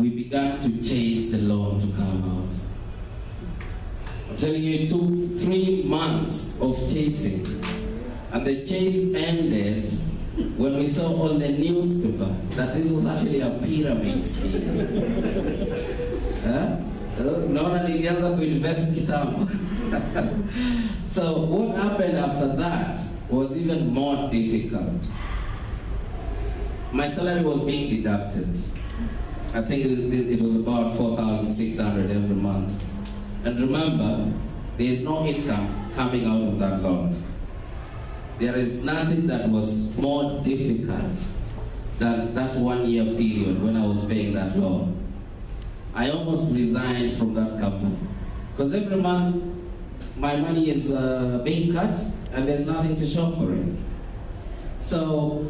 we began to chase the loan to come out. I'm telling you, it took 3 months of chasing. And the chase ended when we saw on the newspaper that this was actually a pyramid scheme. Naona nilianza kuinvest kitambo. So what happened after that was even more difficult. My salary was being deducted. I think it was about 4,600 every month. And remember, there is no income coming out of that loan. There is nothing that was more difficult than that 1 year period when I was paying that loan. I almost resigned from that company. Because every month, my money is being cut and there's nothing to show for it. So,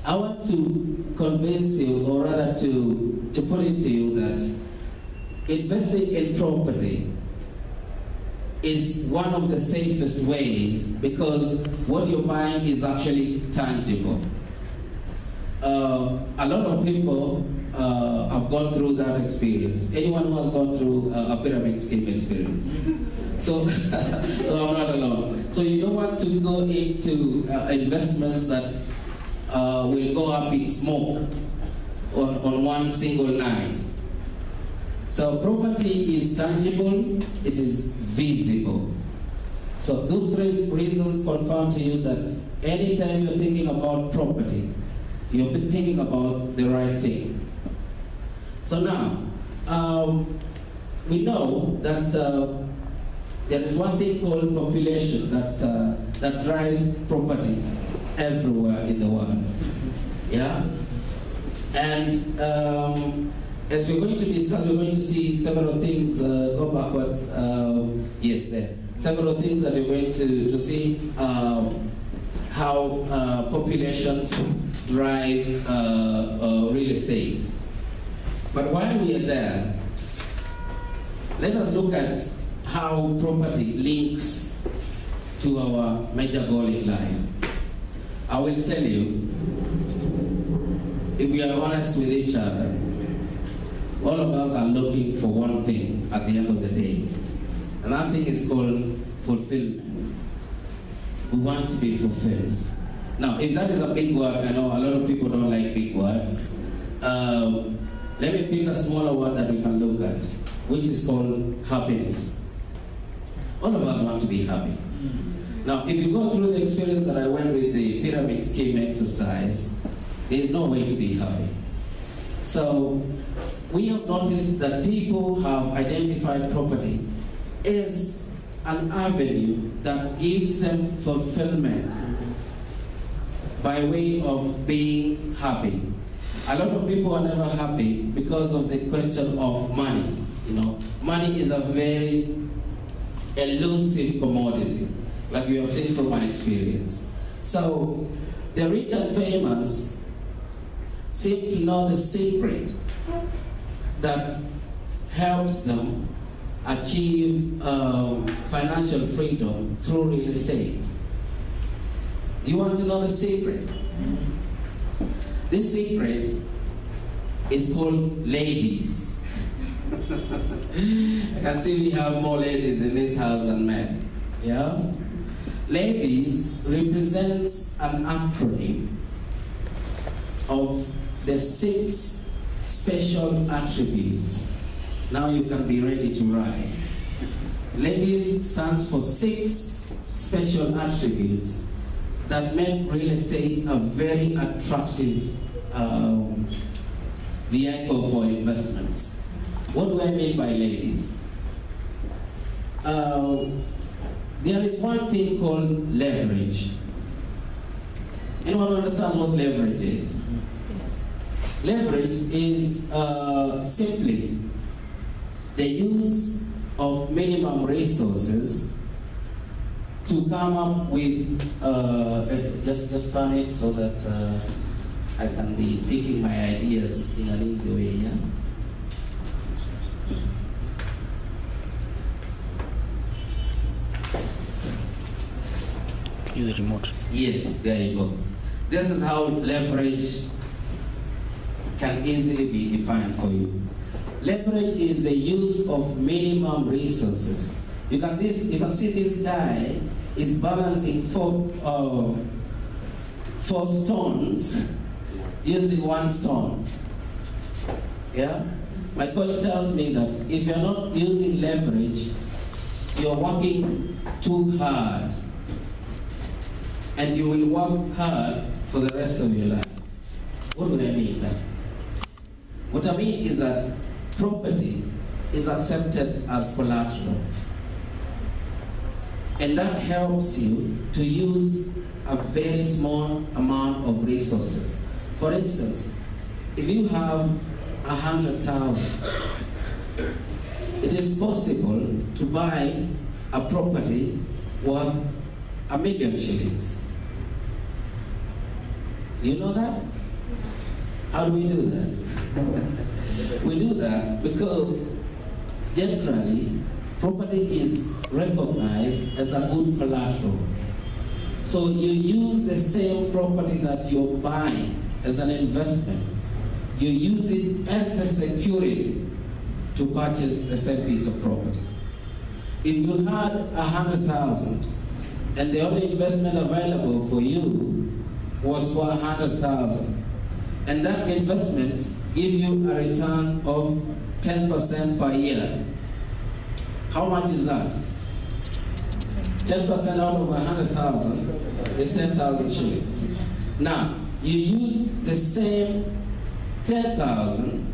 I want to convince you, or rather to put it to you, that investing in property is one of the safest ways, because what you're buying is actually tangible. A lot of people have gone through that experience. Anyone who has gone through a pyramid scheme experience. So, so I'm not alone. So you don't want to go into investments that will go up in smoke on one single night. So property is tangible, it is visible. So those 3 reasons confirm to you that anytime you're thinking about property, you're thinking about the right thing. So now, we know that there is one thing called population that drives property everywhere in the world. Yeah? And as we're going to discuss, we're going to see several things, go backwards, yes, there. Several things that we're going to see how populations drive real estate. But while we are there, let us look at how property links to our major goal in life. I will tell you, if we are honest with each other, all of us are looking for one thing at the end of the day. And that thing is called fulfillment. We want to be fulfilled. Now, if that is a big word, I know a lot of people don't like big words. Let me pick a smaller word that we can look at, which is called happiness. All of us want to be happy. Now, if you go through the experience that I went with the pyramid scheme exercise, there is no way to be happy. So, we have noticed that people have identified property as an avenue that gives them fulfillment by way of being happy. A lot of people are never happy because of the question of money. You know, money is a very elusive commodity, like you have seen from my experience. So, the rich and famous seem to know the secret that helps them achieve financial freedom through real estate. Do you want to know the secret? This secret is called ladies. I can see we have more ladies in this house than men. Yeah? Ladies represents an acronym of the 6 special attributes. Now you can be ready to write. Ladies stands for 6 special attributes that make real estate a very attractive vehicle for investments. What do I mean by ladies? There is one thing called leverage. Anyone understand what leverage is? Leverage is simply the use of minimum resources to come up with, just turn it so that I can be picking my ideas in an easy way, yeah? Use the remote. Yes, there you go. This is how leverage can easily be defined for you. Leverage is the use of minimum resources. You can see this guy is balancing four stones using one stone. Yeah? My coach tells me that if you're not using leverage, you're working too hard. And you will work hard for the rest of your life. What do I mean that? What I mean is that property is accepted as collateral. And that helps you to use a very small amount of resources. For instance, if you have 100,000, it is possible to buy a property worth 1 million shillings. Do you know that? How do we do that? We do that because generally property is recognized as a good collateral. So you use the same property that you're buying as an investment. You use it as the security to purchase the same piece of property. If you had 100,000 and the only investment available for you was for 100,000, and that investment give you a return of 10% per year, how much is that? 10% out of 100,000 is 10,000 shillings. Now, you use the same 10,000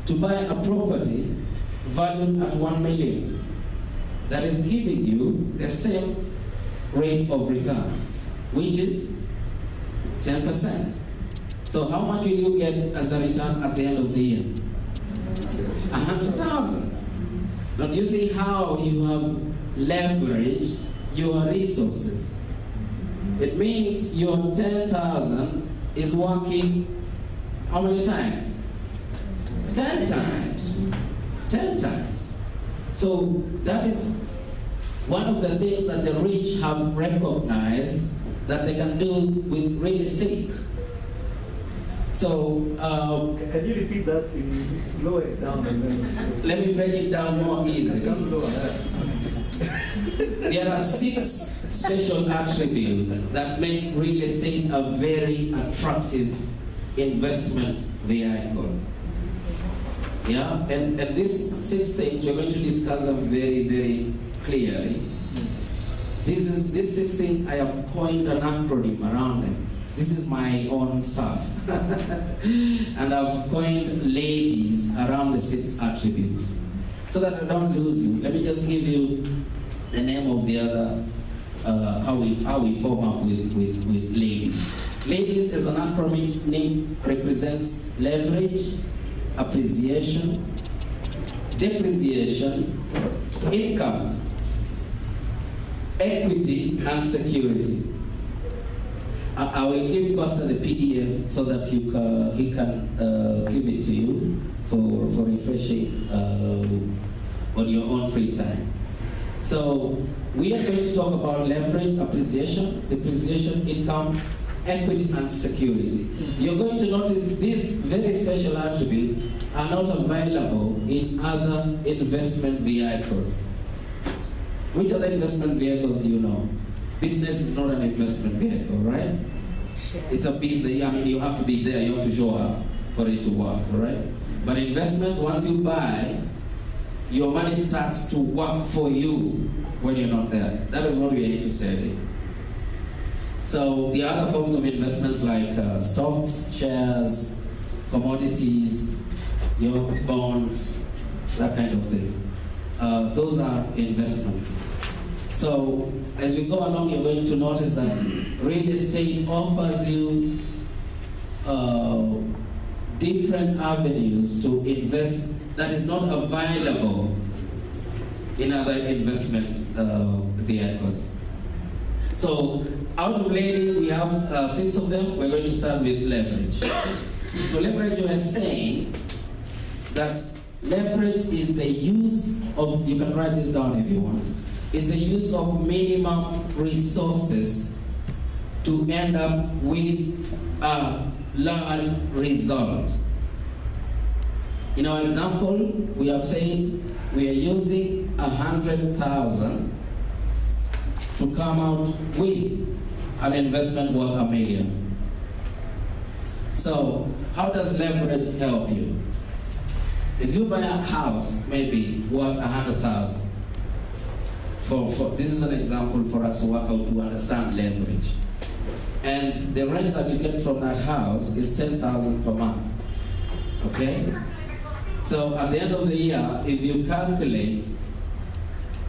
to buy a property valued at 1 million. That is giving you the same rate of return, which is 10%. So how much will you get as a return at the end of the year? 100,000. Now do you see how you have leveraged your resources? It means your 10,000 is working how many times? 10 times. 10 times. So that is one of the things that the rich have recognized that they can do with real estate. So, can you repeat that? Lower it down and then let me break it down more easily. There are 6 special attributes that make real estate a very attractive investment vehicle. Yeah, and these 6 things we're going to discuss them very, very clearly. These 6 things I have coined an acronym around them. This is my own stuff. And I've coined ladies around the 6 attributes. So that I don't lose you, let me just give you the name of the other, how we form up with ladies. Ladies as an acronym represents leverage, appreciation, depreciation, income, equity, and security. I will give Pastor the PDF so that he can give it to you for refreshing on your own free time. So we are going to talk about leverage, appreciation, depreciation, income, equity, and security. You're going to notice these very special attributes are not available in other investment vehicles. Which other investment vehicles do you know? Business is not an investment vehicle, right? Sure. It's a business. I mean, you have to be there, you have to show up for it to work, right? But investments, once you buy, your money starts to work for you when you're not there. That is what we are interested in. So the other forms of investments like stocks, shares, commodities, bonds, that kind of thing. Those are investments. So as we go along, you're going to notice that real estate offers you different avenues to invest that is not available in other investment vehicles. So out of ladies, we have 6 of them. We're going to start with leverage. So leverage, we are saying that leverage is the use of, you can write this down if you want, is the use of minimum resources to end up with a large result. In our example, we have said we are using 100,000 to come out with an investment worth $1 million. So, how does leverage help you? If you buy a house, maybe worth 100,000, this is an example for us to work out to understand leverage. And the rent that you get from that house is 10,000 per month. Okay? So at the end of the year, if you calculate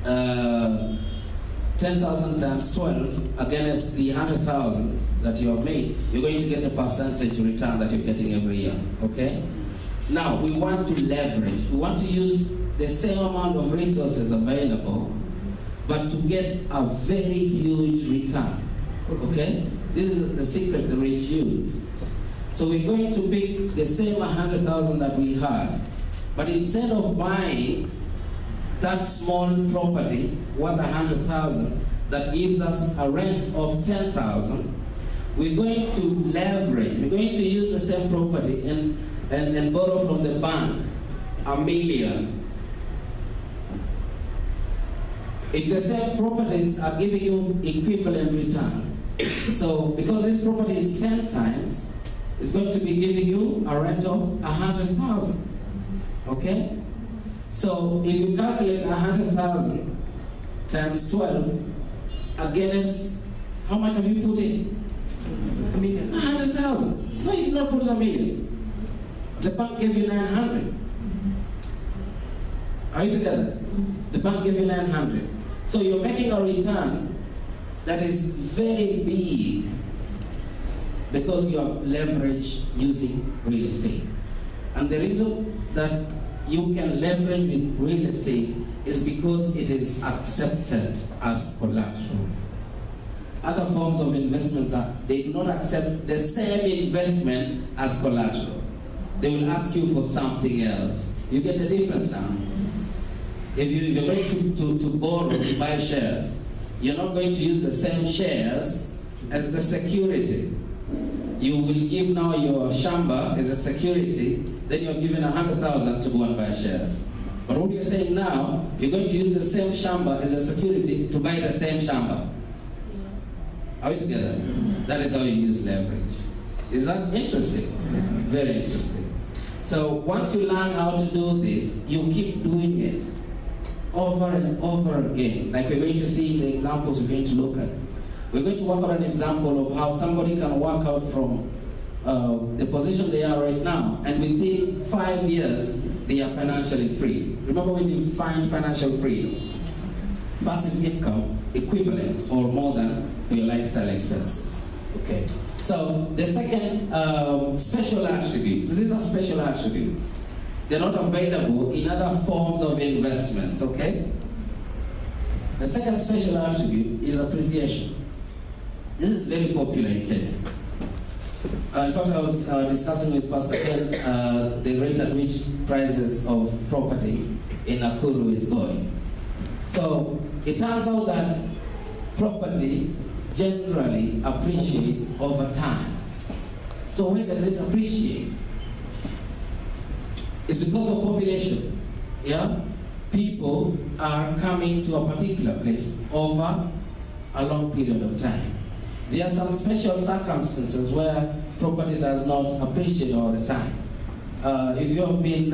10,000 times 12 against the 100,000 that you have made, you're going to get the percentage return that you're getting every year. Okay? Now, we want to leverage. We want to use the same amount of resources available, but to get a very huge return. Okay? This is the secret the rich use. So we're going to pick the same 100,000 that we had, but instead of buying that small property worth 100,000 that gives us a rent of 10,000, we're going to leverage. We're going to use the same property and borrow from the bank $1 million. If the same properties are giving you equivalent return, so because this property is 10 times, it's going to be giving you a rent of 100,000. Okay? So if you calculate 100,000 times 12 against how much have you put in? 100,000. No, you did not put $1 million. The bank gave you 900. Are you together? The bank gave you 900. So you're making a return that is very big because you have leverage using real estate. And the reason that you can leverage with real estate is because it is accepted as collateral. Other forms of investments they do not accept the same investment as collateral. They will ask you for something else. You get the difference now? If you're going to borrow to buy shares, you're not going to use the same shares as the security. You will give now your shamba as a security, then you're given 100,000 to go and buy shares. But what you're saying now, you're going to use the same shamba as a security to buy the same shamba. Are we together? That is how you use leverage. Is that interesting? Very interesting. So once you learn how to do this, you keep doing it over and over again. Like we're going to see the examples we're going to look at. We're going to work out an example of how somebody can work out from the position they are right now, and within 5 years, they are financially free. Remember when you find financial freedom? Passive income equivalent or more than your lifestyle expenses. Okay. So the second special attributes. These are special attributes. They're not available in other forms of investments. Okay. The second special attribute is appreciation. This is very popular in Kenya. In fact, I was discussing with Pastor Ken the rate at which prices of property in Nakuru is going. So it turns out that property generally appreciates over time. So why does it appreciate? It's because of population. Yeah? People are coming to a particular place over a long period of time. There are some special circumstances where property does not appreciate all the time. If you have been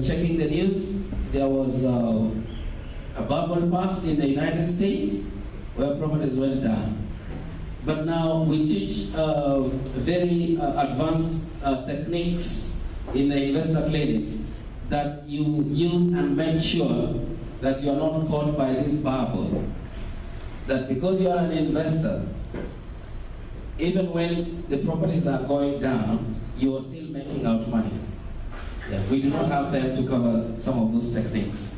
checking the news, there was a bubble burst in the United States where properties went down. But now we teach very advanced techniques in the investor clinics that you use and make sure that you are not caught by this bubble. That because you are an investor, even when the properties are going down, you are still making out money. Yeah, we do not have time to cover some of those techniques.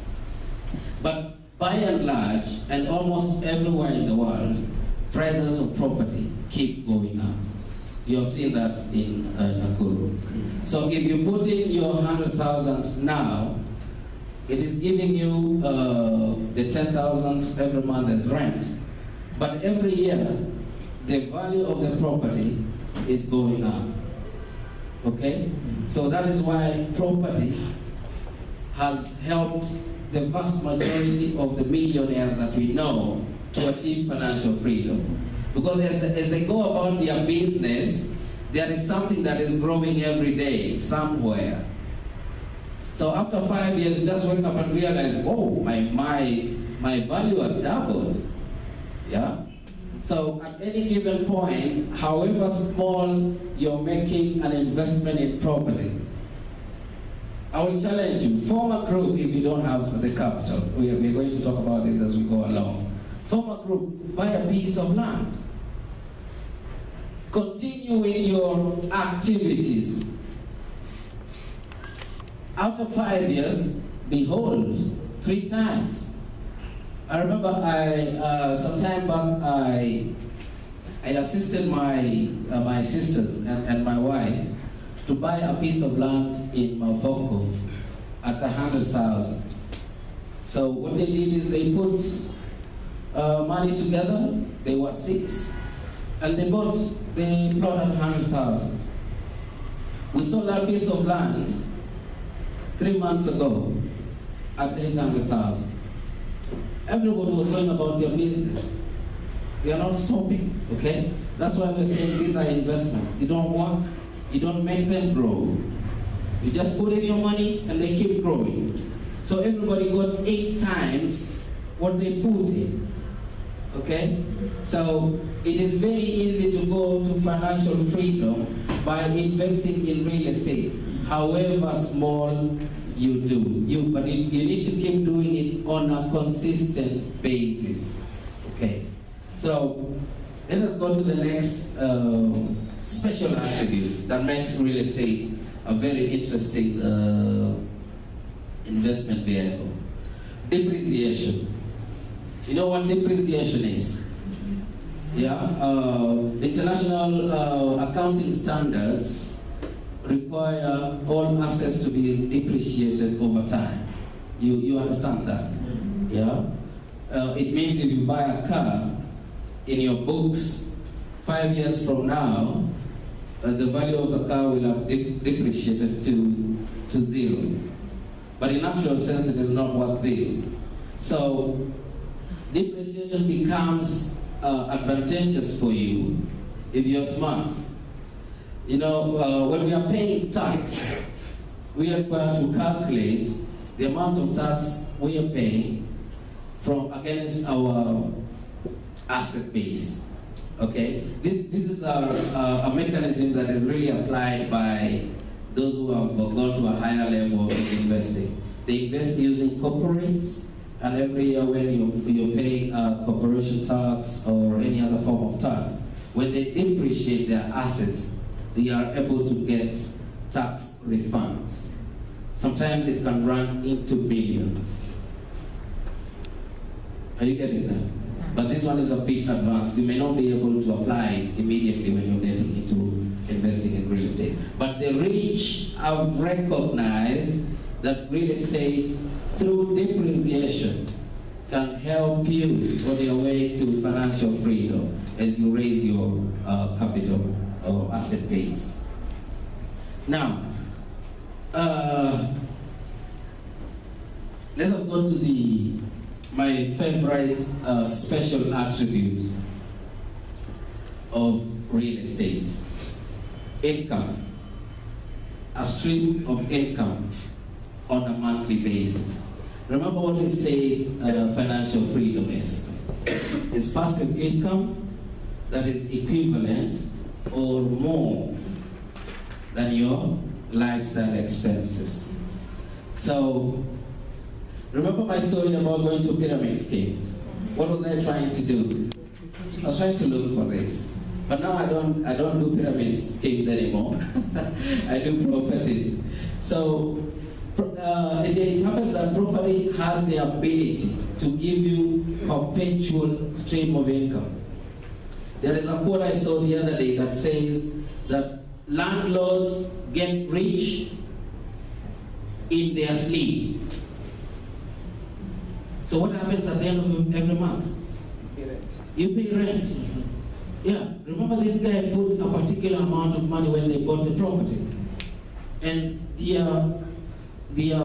But by and large, and almost everywhere in the world, prices of property keep going up. You have seen that in Nakuru. So if you put in your 100,000 now, it is giving you the 10,000 every month as rent. But every year, the value of the property is going up. Okay? So that is why property has helped the vast majority of the millionaires that we know to achieve financial freedom. Because as they go about their business, there is something that is growing every day, somewhere. So after 5 years, just wake up and realize, oh, my value has doubled. Yeah? So at any given point, however small you're making an investment in property, I will challenge you, form a group if you don't have the capital. We're going to talk about this as we go along. Form a group, buy a piece of land. Continue with your activities. After 5 years, behold, 3 times. I remember some time back, I assisted my sisters and my wife to buy a piece of land in Mavoko at 100,000. So what they did is they put money together. They were 6, and they bought the plot at 100,000. We sold that piece of land 3 months ago at 800,000. Everybody was going about their business. We are not stopping, okay? That's why we're saying these are investments. You don't work, you don't make them grow. You just put in your money and they keep growing. So everybody got 8 times what they put in, okay? So it is very easy to go to financial freedom by investing in real estate, however small you do. But you need to keep doing it on a consistent basis. Okay. So let us go to the next special attribute that makes real estate a very interesting investment vehicle. Depreciation. You know what depreciation is? Yeah. International accounting standards require all assets to be depreciated over time. You understand that? Yeah? It means if you buy a car, in your books, 5 years from now, the value of the car will have depreciated to 0. But in actual sense, it is not worth 0. So depreciation becomes advantageous for you if you're smart. You know, when we are paying tax, we are required to calculate the amount of tax we are paying from against our asset base. Okay, this is a mechanism that is really applied by those who have gone to a higher level of investing. They invest using corporates, and every year when you pay corporation tax or any other form of tax, when they depreciate their assets, they are able to get tax refunds. Sometimes it can run into billions. Are you getting that? But this one is a bit advanced. You may not be able to apply it immediately when you're getting into investing in real estate. But the rich have recognized that real estate, through depreciation, can help you on your way to financial freedom as you raise your capital or asset base. Now, let us go to my favorite special attribute of real estate: income. A stream of income on a monthly basis. Remember what we said financial freedom is. It's passive income that is equivalent or more than your lifestyle expenses. So, remember my story about going to pyramid schemes? What was I trying to do? I was trying to look for this. But now I don't do pyramid schemes anymore. I do property. So it happens that property has the ability to give you perpetual stream of income. There is a quote I saw the other day that says that landlords get rich in their sleep. So what happens at the end of every month? You pay rent. Yeah, remember this guy put a particular amount of money when they bought the property. And their